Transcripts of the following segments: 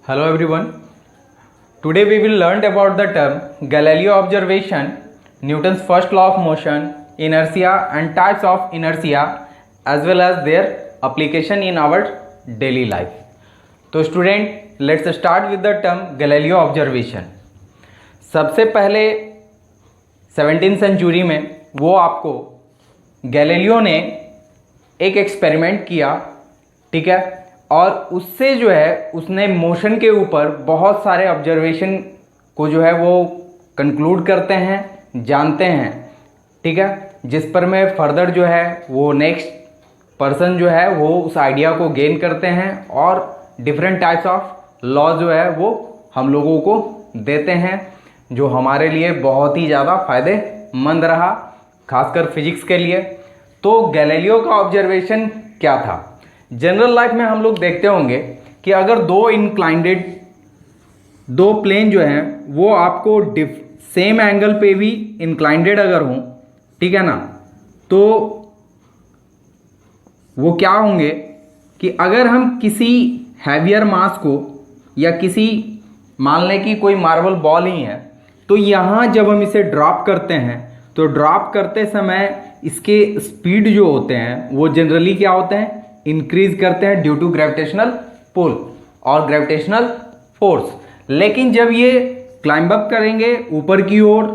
Hello everyone. Today we will learn about the term Galileo observation, Newton's first law of motion, inertia and types of inertia as well as their application in our daily life. तो student let's start with the term Galileo observation. सबसे पहले 17th century में वो आपको Galileo ने एक experiment किया, ठीक है, और उससे जो है उसने मोशन के ऊपर बहुत सारे ऑब्जर्वेशन को जो है वो कंक्लूड करते हैं, जानते हैं, ठीक है, जिस पर में फर्दर जो है वो नेक्स्ट पर्सन जो है वो उस आइडिया को गेन करते हैं और डिफरेंट टाइप्स ऑफ लॉ जो है वो हम लोगों को देते हैं, जो हमारे लिए बहुत ही ज़्यादा फ़ायदेमंद रहा, खासकर फिजिक्स के लिए. तो गैलीलियो का ऑब्जर्वेशन क्या था? जनरल लाइफ में हम लोग देखते होंगे कि अगर दो प्लेन जो हैं वो आपको सेम एंगल पे भी इंक्लाइंडेड अगर हों, ठीक है ना, तो वो क्या होंगे कि अगर हम किसी हैवियर मास को या किसी मान लें कि कोई मार्बल बॉल ही है, तो यहाँ जब हम इसे ड्रॉप करते हैं तो ड्रॉप करते समय इसके स्पीड जो होते हैं वो जनरली क्या होते हैं, इंक्रीज करते हैं ड्यू टू ग्रेविटेशनल पुल और ग्रेविटेशनल फोर्स. लेकिन जब ये क्लाइंब अप करेंगे, ऊपर की ओर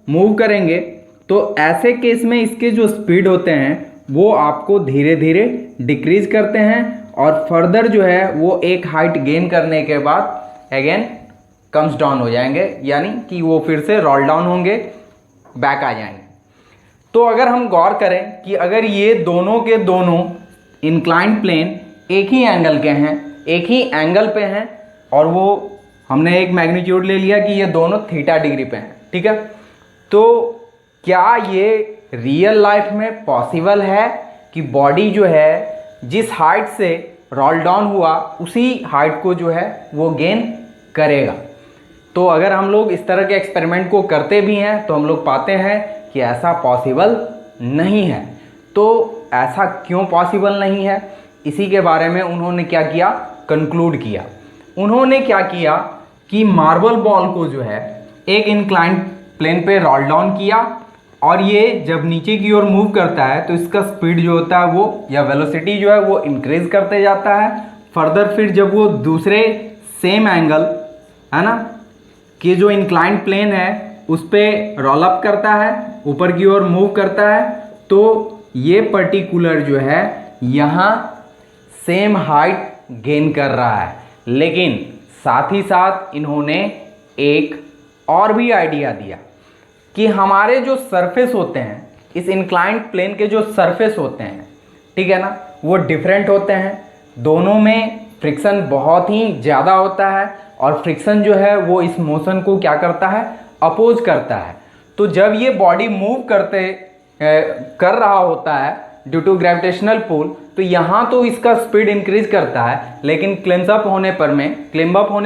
मूव करेंगे, तो ऐसे केस में इसके जो स्पीड होते हैं वो आपको धीरे धीरे डिक्रीज करते हैं और फर्दर जो है वो एक हाइट गेन करने के बाद अगेन कम्स डाउन हो जाएंगे, यानी कि वो फिर से रोल डाउन होंगे, बैक आ जाएंगे. तो अगर हम गौर करें कि अगर ये दोनों के दोनों इंक्लाइंड प्लेन एक ही एंगल के हैं, एक ही एंगल पे हैं, और वो हमने एक मैग्नीट्यूड ले लिया कि ये दोनों थीटा डिग्री पे हैं, ठीक है, तो क्या ये रियल लाइफ में पॉसिबल है कि बॉडी जो है जिस हाइट से रोल डाउन हुआ उसी हाइट को जो है वो गेन करेगा? तो अगर हम लोग इस तरह के एक्सपेरिमेंट को करते भी हैं तो हम लोग पाते हैं कि ऐसा पॉसिबल नहीं है. तो ऐसा क्यों पॉसिबल नहीं है, इसी के बारे में उन्होंने क्या किया, कंक्लूड किया. उन्होंने क्या किया कि मार्बल बॉल को जो है एक इंक्लाइंड प्लेन पे रोल डाउन किया और ये जब नीचे की ओर मूव करता है तो इसका स्पीड जो होता है वो या वेलोसिटी जो है वो इंक्रीज करते जाता है. फर्दर फिर जब वो दूसरे सेम एंगल है ना कि जो इंक्लाइंड प्लेन है उस पर रोल अप करता है, ऊपर की ओर मूव करता है, तो ये पर्टिकुलर जो है यहाँ सेम हाइट गेन कर रहा है. लेकिन साथ ही साथ इन्होंने एक और भी आइडिया दिया कि हमारे जो सरफेस होते हैं, इस इंक्लाइंड प्लेन के जो सरफेस होते हैं, ठीक है ना, वो डिफरेंट होते हैं. दोनों में फ्रिक्शन बहुत ही ज़्यादा होता है और फ्रिक्शन जो है वो इस मोशन को क्या करता है, अपोज करता है. तो जब ये बॉडी मूव कर रहा होता है ड्यू टू ग्रेविटेशनल पुल, तो यहाँ तो इसका स्पीड इंक्रीज करता है, लेकिन क्लिम्ब अप होने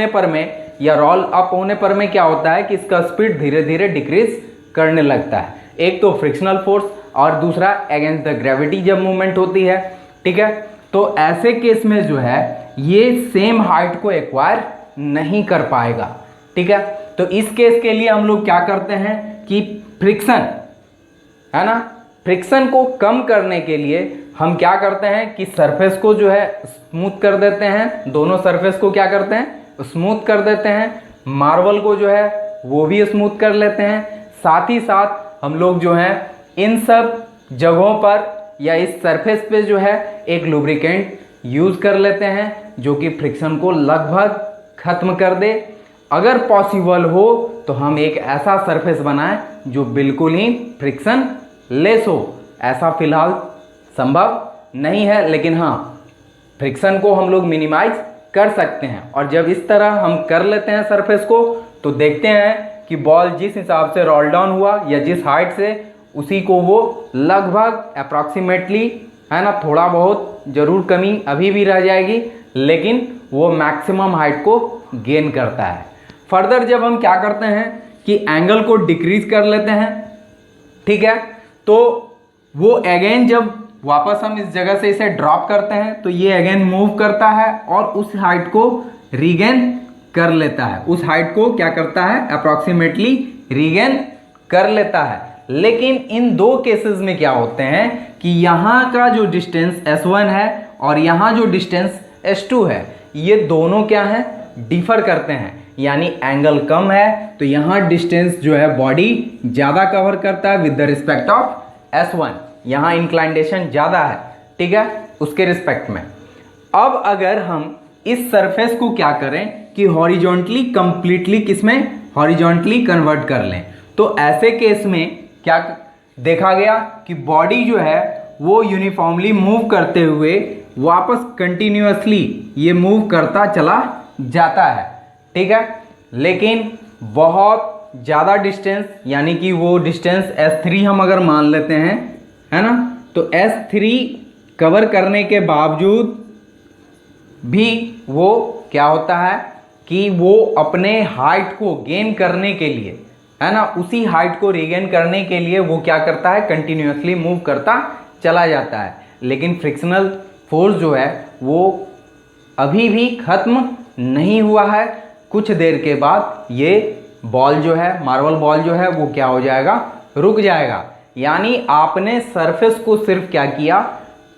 पर में या रोल अप होने पर में क्या होता है कि इसका स्पीड धीरे धीरे डिक्रीज करने लगता है. एक तो फ्रिक्शनल फोर्स और दूसरा अगेंस्ट द ग्रेविटी जब मूवमेंट होती है, ठीक है. तो ऐसे केस में जो है ये सेम हाइट को एक्वायर नहीं कर पाएगा, ठीक है. तो इस केस के लिए हम लोग क्या करते हैं कि फ्रिक्शन है ना, फ्रिक्शन को कम करने के लिए हम क्या करते हैं कि सरफेस को जो है स्मूथ कर देते हैं. दोनों सरफेस को क्या करते हैं, स्मूथ कर देते हैं. मार्बल को जो है वो भी स्मूथ कर लेते हैं. साथ ही साथ हम लोग जो है इन सब जगहों पर या इस सरफेस पे जो है एक लुब्रिकेंट यूज़ कर लेते हैं जो कि फ्रिक्शन को लगभग ख़त्म कर दे. अगर पॉसिबल हो तो हम एक ऐसा सरफेस बनाएं जो बिल्कुल ही फ्रिक्शन लेस हो. ऐसा फिलहाल संभव नहीं है, लेकिन हाँ फ्रिक्शन को हम लोग मिनिमाइज कर सकते हैं. और जब इस तरह हम कर लेते हैं सरफेस को, तो देखते हैं कि बॉल जिस हिसाब से रोल डाउन हुआ या जिस हाइट से, उसी को वो लगभग अप्रॉक्सीमेटली है ना, थोड़ा बहुत ज़रूर कमी अभी भी रह जाएगी, लेकिन वो मैक्सिमम हाइट को गेन करता है. फर्दर जब हम क्या करते हैं कि एंगल को डिक्रीज कर लेते हैं, ठीक है, तो वो अगेन जब वापस हम इस जगह से इसे ड्रॉप करते हैं तो ये अगेन मूव करता है और उस हाइट को रीगेन कर लेता है, उस हाइट को क्या करता है, अप्रॉक्सीमेटली रीगेन कर लेता है। लेकिन इन दो केसेस में क्या होते हैं कि यहाँ का जो डिस्टेंस S1 है और यहाँ जो डिस्टेंस S2 है, ये दोनों क्या है, डिफर करते हैं, यानी एंगल कम है तो यहाँ डिस्टेंस जो है बॉडी ज़्यादा कवर करता है with the respect of S1, यहाँ इंक्लाइनेशन ज़्यादा है, ठीक है, उसके रिस्पेक्ट में। अब अगर हम इस सरफेस को क्या करें कि हॉरिजॉन्टली कंप्लीटली किसमें, हॉरिजॉन्टली कन्वर्ट कर लें, तो ऐसे केस में क्या देखा गया कि बॉडी जो है वो यूनिफॉर्मली मूव करते हुए वापस कंटिन्यूअसली ये मूव करता चला जाता है, ठीक है। लेकिन बहुत ज़्यादा डिस्टेंस, यानी कि वो डिस्टेंस S3 हम अगर मान लेते हैं, है ना, तो S3 कवर करने के बावजूद भी वो क्या होता है कि वो अपने हाइट को गेन करने के लिए, है ना, उसी हाइट को रीगेन करने के लिए वो क्या करता है, कंटिन्यूअसली मूव करता चला जाता है। लेकिन फ्रिक्शनल फोर्स जो है वो अभी भी खत्म नहीं हुआ है, कुछ देर के बाद ये बॉल जो है, मार्बल बॉल जो है वो क्या हो जाएगा, रुक जाएगा। यानी आपने सरफेस को सिर्फ क्या किया,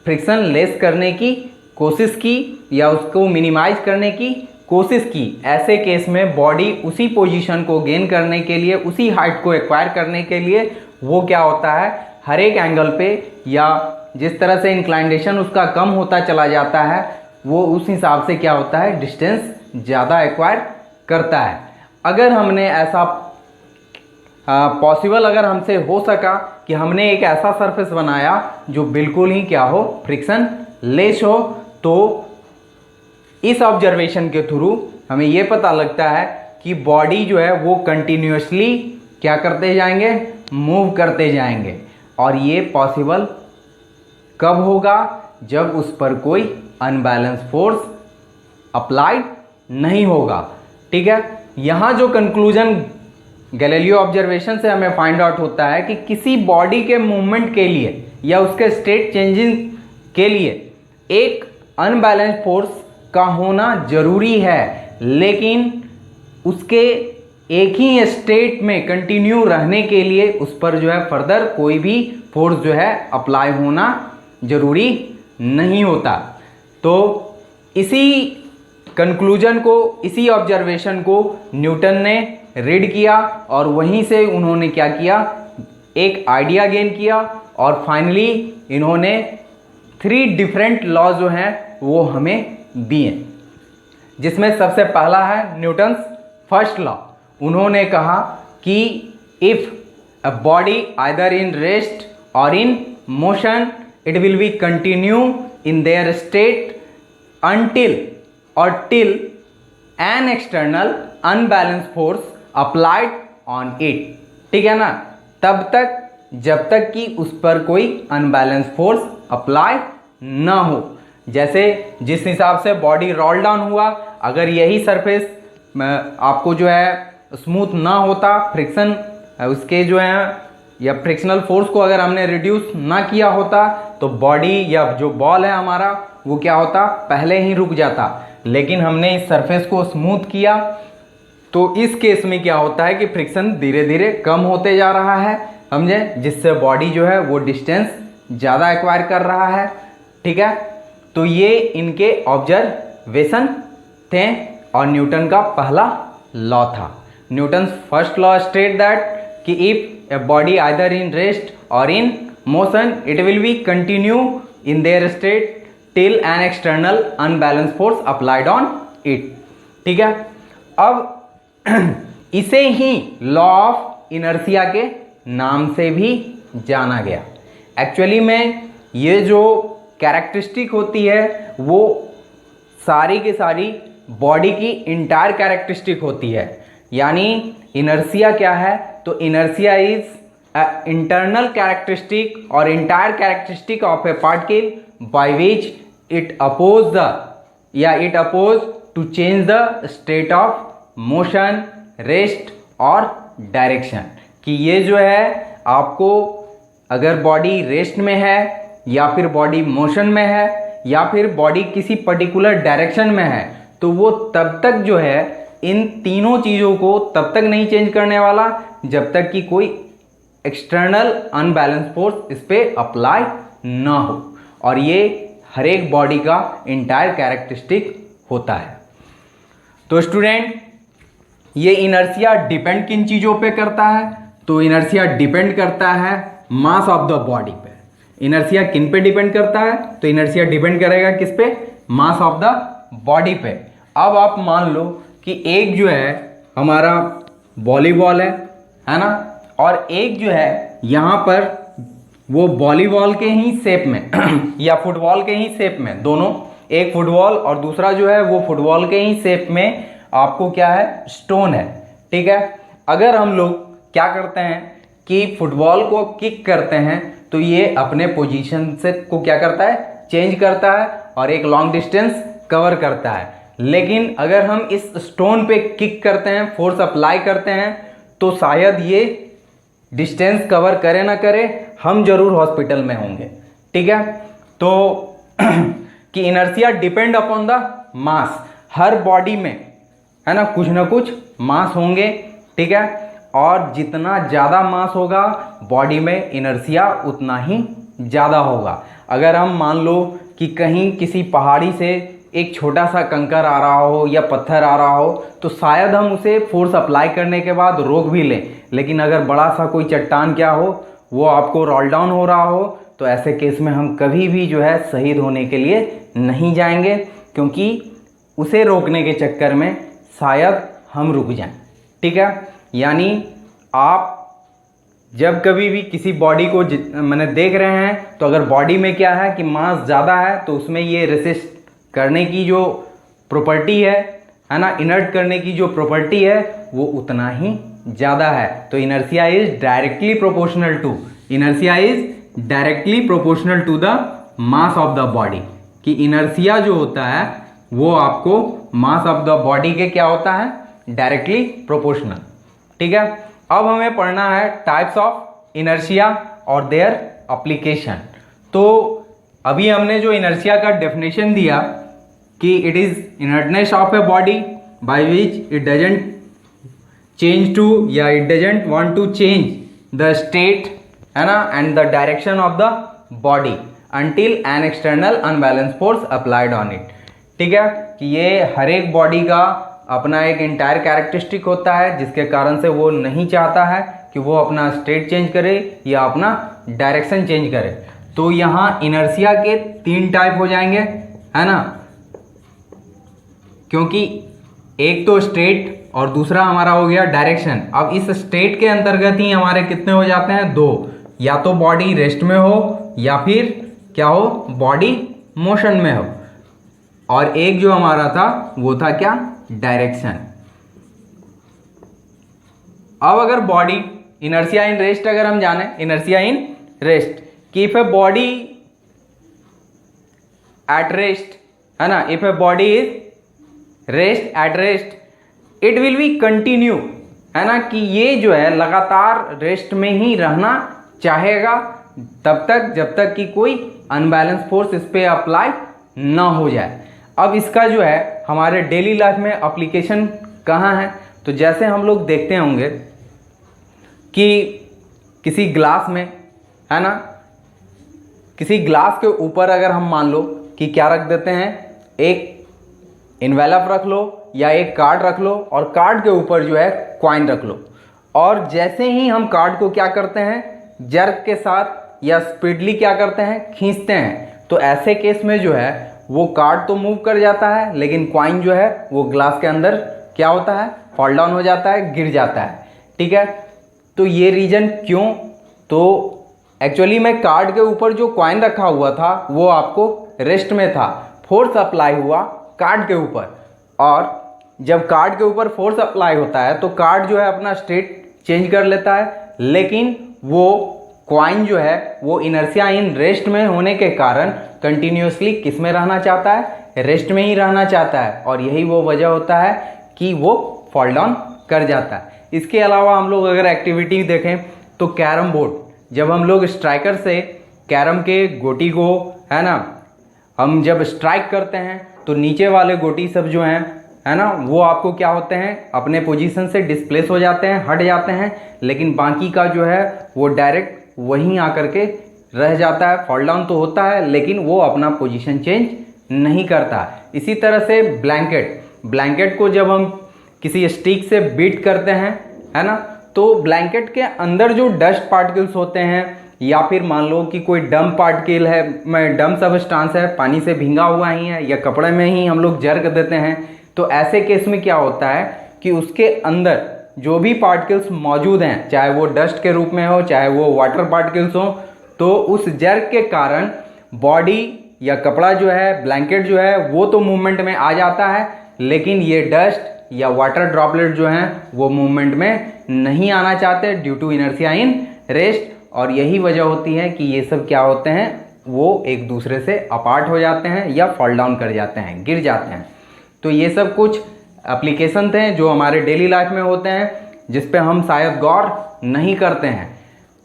फ्रिक्शन लेस करने की कोशिश की या उसको मिनिमाइज करने की कोशिश की। ऐसे केस में बॉडी उसी पोजीशन को गेन करने के लिए, उसी हाइट को एक्वायर करने के लिए वो क्या होता है, हर एक एंगल पे या जिस तरह से इंक्लाइनेशन उसका कम होता चला जाता है, वो उस हिसाब से क्या होता है, डिस्टेंस ज़्यादा एक्वायर करता है। अगर हमने ऐसा पॉसिबल अगर हमसे हो सका कि हमने एक ऐसा सरफेस बनाया जो बिल्कुल ही क्या हो, फ्रिक्शन लेस हो, तो इस ऑब्जर्वेशन के थ्रू हमें ये पता लगता है कि बॉडी जो है वो कंटिन्यूअसली क्या करते जाएंगे, मूव करते जाएंगे। और ये पॉसिबल कब होगा, जब उस पर कोई अनबैलेंस फोर्स अप्लाइड नहीं होगा, ठीक है। यहाँ जो कंक्लूजन गैलीलियो ऑब्जर्वेशन से हमें फाइंड आउट होता है कि किसी बॉडी के मूवमेंट के लिए या उसके स्टेट चेंजिंग के लिए एक अनबैलेंस फोर्स का होना जरूरी है, लेकिन उसके एक ही स्टेट में कंटिन्यू रहने के लिए उस पर जो है फर्दर कोई भी फोर्स जो है अप्लाई होना जरूरी नहीं होता। तो इसी कंक्लूजन को, इसी ऑब्जर्वेशन को न्यूटन ने रीड किया और वहीं से उन्होंने क्या किया, एक आइडिया गेन किया और फाइनली इन्होंने 3 डिफरेंट लॉ जो हैं वो हमें दिए, जिसमें सबसे पहला है न्यूटन्स फर्स्ट लॉ। उन्होंने कहा कि if a body either in rest और in motion it will be continue in their state until or till an external unbalanced force applied on it, ठीक है ना, तब तक जब तक कि उस पर कोई अनबैलेंस फोर्स अप्लाई ना हो। जैसे जिस हिसाब से बॉडी रोल डाउन हुआ, अगर यही सरफेस आपको जो है स्मूथ ना होता, फ्रिक्शन उसके जो है या फ्रिक्शनल फोर्स को अगर हमने रिड्यूस ना किया होता, तो बॉडी या जो बॉल है हमारा वो क्या होता, पहले ही रुक जाता। लेकिन हमने इस सरफेस को स्मूथ किया, तो इस केस में क्या होता है कि फ्रिक्शन धीरे धीरे कम होते जा रहा है, समझे, जिससे बॉडी जो है वो डिस्टेंस ज़्यादा एक्वायर कर रहा है, ठीक है। तो ये इनके ऑब्जर्वेशन थे और न्यूटन का पहला लॉ था। Newton first law state that कि if a body either in rest और in motion it will be continue in their state till an external unbalance force applied on it, ठीक है। अब इसे ही लॉ ऑफ इनर्शिया के नाम से भी जाना गया। एक्चुअली में ये जो कैरेक्टरिस्टिक होती है वो सारी की सारी बॉडी की इंटायर कैरेक्टरिस्टिक होती है। यानी इनर्शिया क्या है, तो इनर्शिया इज इंटरनल कैरेक्टरिस्टिक और entire characteristic of a particle by which it oppose the या it oppose to change the state of motion, rest और डायरेक्शन। कि ये जो है आपको अगर बॉडी रेस्ट में है या फिर बॉडी मोशन में है या फिर बॉडी किसी पर्टिकुलर डायरेक्शन में है, तो वो तब तक जो है इन तीनों चीज़ों को तब तक नहीं चेंज करने वाला जब तक कि कोई एक्सटर्नल अनबैलेंस फोर्स इस पर अप्लाई ना हो। और ये हर एक बॉडी का इंटायर कैरेक्टरिस्टिक होता है। तो स्टूडेंट, ये इनर्शिया डिपेंड किन चीज़ों पे करता है? तो इनर्शिया डिपेंड करता है मास ऑफ द बॉडी पे। इनर्शिया किन पे डिपेंड करता है? तो इनर्शिया डिपेंड करेगा किस पे? मास ऑफ द बॉडी पे। अब आप मान लो कि एक जो है हमारा वॉलीबॉल है ना, और एक जो है यहाँ पर वो वॉलीबॉल के ही शेप में या फुटबॉल के ही शेप में, दोनों, एक फुटबॉल और दूसरा जो है वो फुटबॉल के ही शेप में आपको क्या है? स्टोन है। ठीक है। अगर हम लोग क्या करते हैं कि फुटबॉल को किक करते हैं तो ये अपने पोजीशन से को क्या करता है? चेंज करता है और एक लॉन्ग डिस्टेंस कवर करता है। लेकिन अगर हम इस स्टोन पे किक करते हैं, फोर्स अप्लाई करते हैं, तो शायद ये डिस्टेंस कवर करे ना करे, हम जरूर हॉस्पिटल में होंगे। ठीक है। तो कि inertia depend upon the mass, her body में है ना कुछ ना कुछ मास होंगे। ठीक है। और जितना ज़्यादा मास होगा बॉडी में इनर्शिया उतना ही ज़्यादा होगा। अगर हम मान लो कि कहीं किसी पहाड़ी से एक छोटा सा कंकर आ रहा हो या पत्थर आ रहा हो तो शायद हम उसे फोर्स अप्लाई करने के बाद रोक भी लें, लेकिन अगर बड़ा सा कोई चट्टान क्या हो, वो आपको रोल डाउन हो रहा हो, तो ऐसे केस में हम कभी भी जो है शहीद होने के लिए नहीं जाएंगे, क्योंकि उसे रोकने के चक्कर में शायद हम रुक जाएं। ठीक है। यानी आप जब कभी भी किसी बॉडी को मैंने देख रहे हैं तो अगर बॉडी में क्या है कि मास ज़्यादा है तो उसमें ये रेसिस्ट करने की जो प्रॉपर्टी है ना, इनर्ट करने की जो प्रॉपर्टी है वो उतना ही ज़्यादा है। तो inertia is directly proportional to, inertia is directly proportional to the mass of the body. कि इनर्शिया जो होता है वो आपको मास ऑफ द बॉडी के क्या होता है? Directly proportional. ठीक है। अब हमें पढ़ना है टाइप्स ऑफ इनर्शिया और देयर एप्लीकेशन। तो अभी हमने जो इनर्शिया का डेफिनेशन दिया कि it is inertness of a body by which it doesn't change to या it doesn't want to change the state, है ना, and the direction of the body until an external unbalance force applied on it. ठीक है। कि ये हर एक body का अपना एक इंटायर कैरेक्टरिस्टिक होता है जिसके कारण से वो नहीं चाहता है कि वो अपना स्टेट चेंज करे या अपना डायरेक्शन चेंज करे। तो यहाँ इनर्शिया के 3 टाइप हो जाएंगे, है ना, क्योंकि एक तो स्टेट और दूसरा हमारा हो गया डायरेक्शन। अब इस स्टेट के अंतर्गत ही हमारे कितने हो जाते हैं? 2, या तो बॉडी रेस्ट में हो या फिर क्या हो? बॉडी मोशन में हो। और एक जो हमारा था वो था क्या? डायरेक्शन। अब अगर बॉडी इनर्शिया इन रेस्ट अगर हम जाने, इनर्शिया इन रेस्ट कि if a body at rest, है ना, if a body is rest at rest it will be continue, है ना, कि ये जो है लगातार रेस्ट में ही रहना चाहेगा तब तक जब तक कि कोई अनबैलेंस फोर्स इस पे अप्लाई ना हो जाए। अब इसका जो है हमारे डेली लाइफ में एप्लीकेशन कहाँ है? तो जैसे हम लोग देखते होंगे कि किसी ग्लास में, है ना, किसी ग्लास के ऊपर अगर हम मान लो कि क्या रख देते हैं, एक इन्वेलप रख लो या एक कार्ड रख लो और कार्ड के ऊपर जो है कॉइन रख लो, और जैसे ही हम कार्ड को क्या करते हैं, जर्क के साथ या स्पीडली क्या करते हैं, खींचते हैं, तो ऐसे केस में जो है वो कार्ड तो मूव कर जाता है लेकिन कॉइन जो है वो ग्लास के अंदर क्या होता है? फॉल डाउन हो जाता है, गिर जाता है। ठीक है। तो ये रीजन क्यों? तो एक्चुअली में कार्ड के ऊपर जो कॉइन रखा हुआ था वो आपको रेस्ट में था, फोर्स अप्लाई हुआ कार्ड के ऊपर, और जब कार्ड के ऊपर फोर्स अप्लाई होता है तो कार्ड जो है अपना स्टेट चेंज कर लेता है, लेकिन वो कॉइन जो है वो इनर्शिया इन रेस्ट में होने के कारण कंटिन्यूसली किस में रहना चाहता है? रेस्ट में ही रहना चाहता है, और यही वो वजह होता है कि वो फॉल डाउन कर जाता है। इसके अलावा हम लोग अगर एक्टिविटी देखें तो कैरम बोर्ड, जब हम लोग स्ट्राइकर से कैरम के गोटी को, है ना, हम जब स्ट्राइक करते हैं तो नीचे वाले गोटी सब जो हैं, है ना, वो आपको क्या होते हैं, अपने पोजीशन से डिस्प्लेस हो जाते हैं, हट जाते हैं, लेकिन बाकी का जो है वो डायरेक्ट वहीं आकर के रह जाता है। फॉल डाउन तो होता है लेकिन वो अपना पोजीशन चेंज नहीं करता। इसी तरह से ब्लैंकेट को जब हम किसी स्टिक से बीट करते हैं, है ना, तो ब्लैंकेट के अंदर जो डस्ट पार्टिकल्स होते हैं या फिर मान लो कि कोई डम पार्टिकल है, डम सब्सटेंस है, पानी से भींगा हुआ ही है या कपड़े में ही हम लोग जर्क देते हैं, तो ऐसे केस में क्या होता है कि उसके अंदर जो भी पार्टिकल्स मौजूद हैं, चाहे वो डस्ट के रूप में हो चाहे वो वाटर पार्टिकल्स हो, तो उस जर्क के कारण बॉडी या कपड़ा जो है, ब्लैंकेट जो है, वो तो मूवमेंट में आ जाता है, लेकिन ये डस्ट या वाटर ड्रॉपलेट जो हैं वो मूवमेंट में नहीं आना चाहते due to inertia in rest. और यही वजह होती है कि ये सब क्या होते हैं, वो एक दूसरे से अपार्ट हो जाते हैं या फॉल डाउन कर जाते हैं, गिर जाते हैं। तो ये सब कुछ एप्लीकेशन थे जो हमारे डेली लाइफ में होते हैं, जिस पे हम शायद गौर नहीं करते हैं।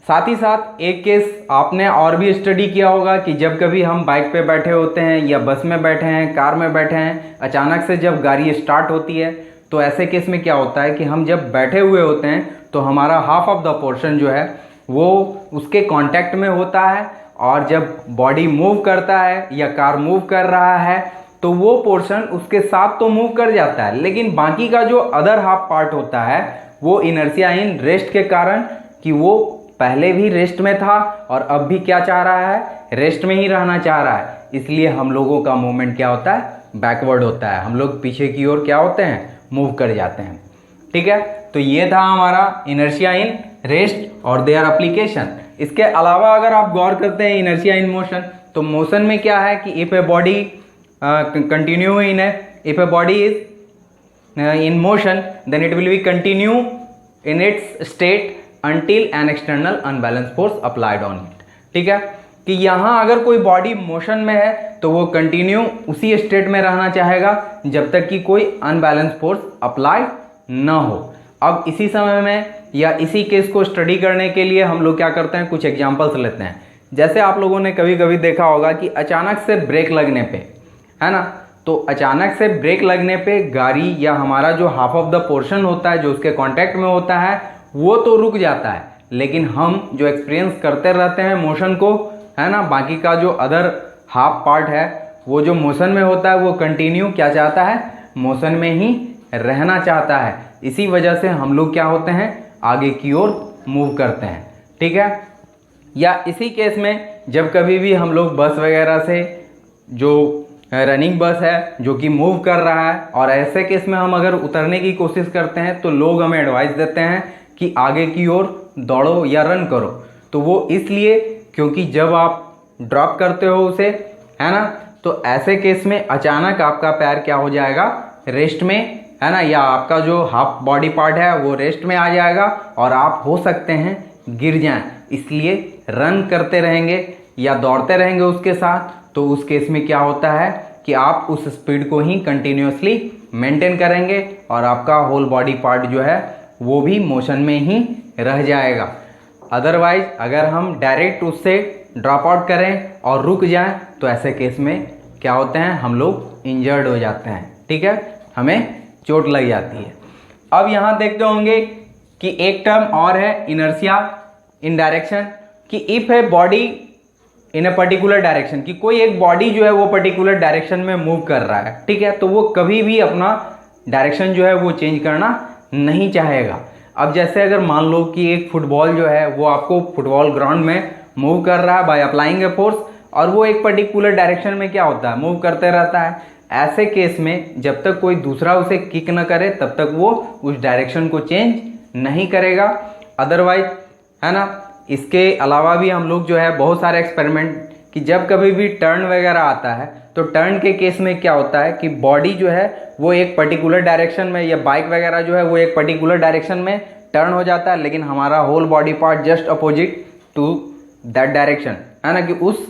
साथ ही साथ एक केस आपने और भी स्टडी किया होगा कि जब कभी हम बाइक पे बैठे होते हैं या बस में बैठे हैं, कार में बैठे हैं, अचानक से जब गाड़ी स्टार्ट होती है, तो ऐसे केस में क्या होता है कि हम जब बैठे हुए होते हैं तो हमारा हाफ ऑफ द पोर्शन जो है वो उसके कांटेक्ट में होता है, और जब बॉडी मूव करता है या कार मूव कर रहा है तो वो पोर्शन उसके साथ तो मूव कर जाता है, लेकिन बाकी का जो अदर हाफ पार्ट होता है वो इनर्शिया इन रेस्ट के कारण, कि वो पहले भी रेस्ट में था और अब भी क्या चाह रहा है, रेस्ट में ही रहना चाह रहा है, इसलिए हम लोगों का मूवमेंट क्या होता है, बैकवर्ड होता है, हम लोग पीछे की ओर क्या होते हैं, मूव कर जाते हैं। ठीक है, तो ये था हमारा इनर्शिया इन रेस्ट और देयर एप्लीकेशन। इसके अलावा अगर आप गौर करते हैं इनर्शिया इन मोशन, तो मोशन में क्या है कि if a body continue in if a body is in motion then it will be continue in its state until an external unbalanced force applied on it। ठीक है, कि यहाँ अगर कोई बॉडी मोशन में है तो वो कंटिन्यू उसी स्टेट में रहना चाहेगा जब तक कि कोई अनबैलेंस फोर्स अप्लाई ना हो। अब इसी समय में या इसी केस को स्टडी करने के लिए हम लोग क्या करते हैं, कुछ एग्जांपल्स लेते हैं। जैसे आप लोगों ने कभी कभी देखा होगा कि अचानक से ब्रेक लगने पे, है ना, तो अचानक से ब्रेक लगने पे गाड़ी या हमारा जो हाफ ऑफ द पोर्शन होता है जो उसके कांटेक्ट में होता है वो तो रुक जाता है, लेकिन हम जो एक्सपीरियंस करते रहते हैं मोशन को, है ना, बाकी का जो अदर हाफ पार्ट है वो जो मोशन में होता है वो कंटिन्यू क्या चाहता है, मोशन में ही रहना चाहता है। इसी वजह से हम लोग क्या होते हैं, आगे की ओर मूव करते हैं। ठीक है, या इसी केस में जब कभी भी हम लोग बस वगैरह से, जो रनिंग बस है जो कि मूव कर रहा है, और ऐसे केस में हम अगर उतरने की कोशिश करते हैं तो लोग हमें एडवाइस देते हैं कि आगे की ओर दौड़ो या रन करो। तो वो इसलिए क्योंकि जब आप ड्रॉप करते हो उसे, है ना, तो ऐसे केस में अचानक आपका पैर क्या हो जाएगा, रेस्ट में, है ना, या आपका जो हाफ बॉडी पार्ट है वो रेस्ट में आ जाएगा और आप हो सकते हैं गिर जाएं। इसलिए रन करते रहेंगे या दौड़ते रहेंगे उसके साथ, तो उस केस में क्या होता है कि आप उस स्पीड को ही कंटिन्यूसली मेंटेन करेंगे और आपका होल बॉडी पार्ट जो है वो भी मोशन में ही रह जाएगा। अदरवाइज अगर हम डायरेक्ट उससे ड्रॉप आउट करें और रुक जाएं तो ऐसे केस में क्या होते हैं, हम लोग इंजर्ड हो जाते हैं। ठीक है, हमें चोट लग जाती है। अब यहाँ देखते होंगे कि एक टर्म और है इनर्शिया इन डायरेक्शन, कि if a body in a particular direction, कि कोई एक बॉडी जो है वो पर्टिकुलर डायरेक्शन में मूव कर रहा है। ठीक है, तो वो कभी भी अपना डायरेक्शन जो है वो चेंज करना नहीं चाहेगा। अब जैसे अगर मान लो कि एक फुटबॉल जो है वो आपको फुटबॉल ग्राउंड में मूव कर रहा है बाय अप्लाइंग ए फोर्स, और वो एक पर्टिकुलर डायरेक्शन में क्या होता है, मूव करते रहता है। ऐसे केस में जब तक कोई दूसरा उसे किक न करे तब तक वो उस डायरेक्शन को चेंज नहीं करेगा। अदरवाइज, है ना, इसके अलावा भी हम लोग जो है बहुत सारे एक्सपेरिमेंट, कि जब कभी भी टर्न वगैरह आता है तो टर्न के केस में क्या होता है कि बॉडी जो है वो एक पर्टिकुलर डायरेक्शन में, या बाइक वगैरह जो है वो एक पर्टिकुलर डायरेक्शन में टर्न हो जाता है, लेकिन हमारा whole body part just opposite to that direction, है ना, कि उस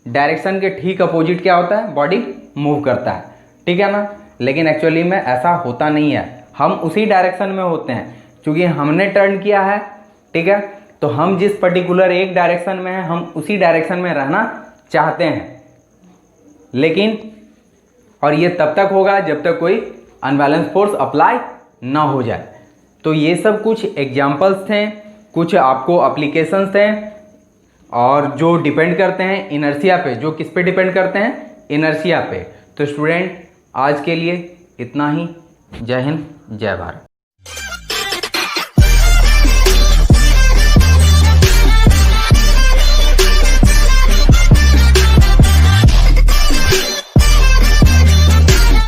डायरेक्शन के ठीक अपोजिट क्या होता है, बॉडी मूव करता है। ठीक है ना, लेकिन एक्चुअली में ऐसा होता नहीं है, हम उसी डायरेक्शन में होते हैं क्योंकि हमने टर्न किया है। ठीक है, तो हम जिस पर्टिकुलर एक डायरेक्शन में हैं हम उसी डायरेक्शन में रहना चाहते हैं, लेकिन और ये तब तक होगा जब तक कोई अनबैलेंस फोर्स अप्लाई ना हो जाए। तो ये सब कुछ एग्जाम्पल्स थे, कुछ आपको एप्लीकेशंस थे, और जो डिपेंड करते हैं इनर्शिया पे, जो किस पे डिपेंड करते हैं, इनर्शिया पे। तो स्टूडेंट आज के लिए इतना ही। जय हिंद, जय भारत।